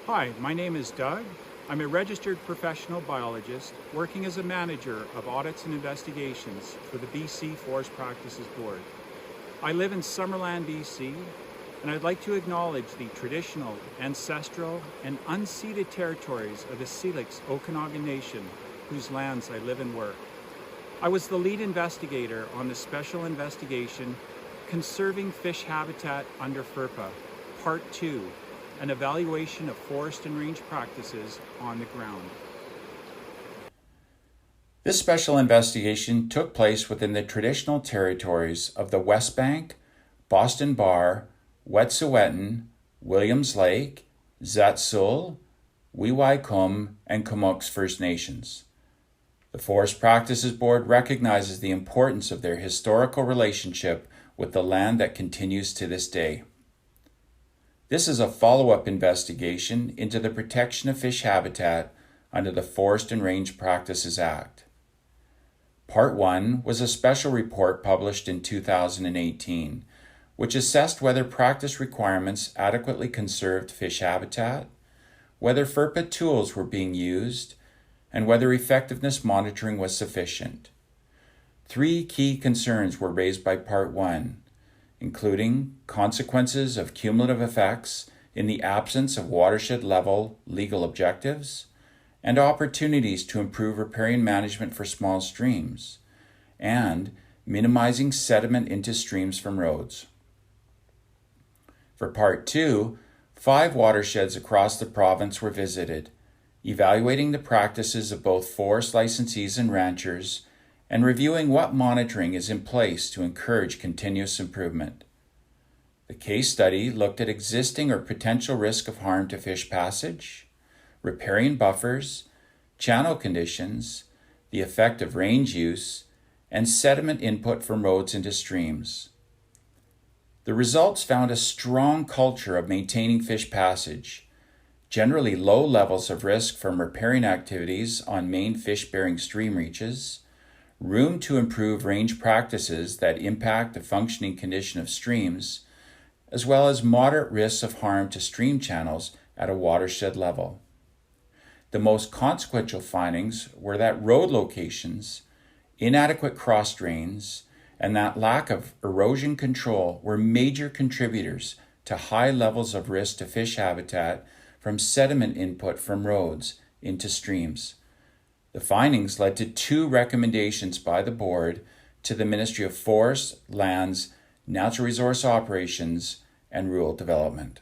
Hi, my name is Doug. I'm a registered professional biologist working as a manager of audits and investigations for the BC Forest Practices Board. I live in Summerland, BC, and I'd like to acknowledge the traditional, ancestral, and unceded territories of the Syilx Okanagan Nation, whose lands I live and work. I was the lead investigator on the special investigation Conserving Fish Habitat under FRPA, Part 2, an evaluation of forest and range practices on the ground. This special investigation took place within the traditional territories of the West Bank, Boston Bar, Wet'suwet'en, Williams Lake, Zatsul, Wiwaikum, and Comox First Nations. The Forest Practices Board recognizes the importance of their historical relationship with the land that continues to this day. This is a follow-up investigation into the protection of fish habitat under the Forest and Range Practices Act. Part 1 was a special report published in 2018, which assessed whether practice requirements adequately conserved fish habitat, whether FRPA tools were being used, and whether effectiveness monitoring was sufficient. 3 key concerns were raised by Part 1, including consequences of cumulative effects in the absence of watershed-level legal objectives, and opportunities to improve riparian management for small streams, and minimizing sediment into streams from roads. For Part 2, 5 watersheds across the province were visited, evaluating the practices of both forest licensees and ranchers, and reviewing what monitoring is in place to encourage continuous improvement. The case study looked at existing or potential risk of harm to fish passage, riparian buffers, channel conditions, the effect of range use, and sediment input from roads into streams. The results found a strong culture of maintaining fish passage, generally low levels of risk from riparian activities on main fish-bearing stream reaches, room to improve range practices that impact the functioning condition of streams, as well as moderate risks of harm to stream channels at a watershed level. The most consequential findings were that road locations, inadequate cross drains, and that lack of erosion control were major contributors to high levels of risk to fish habitat from sediment input from roads into streams. The findings led to 2 recommendations by the board to the Ministry of Forests, Lands, Natural Resource Operations, and Rural Development.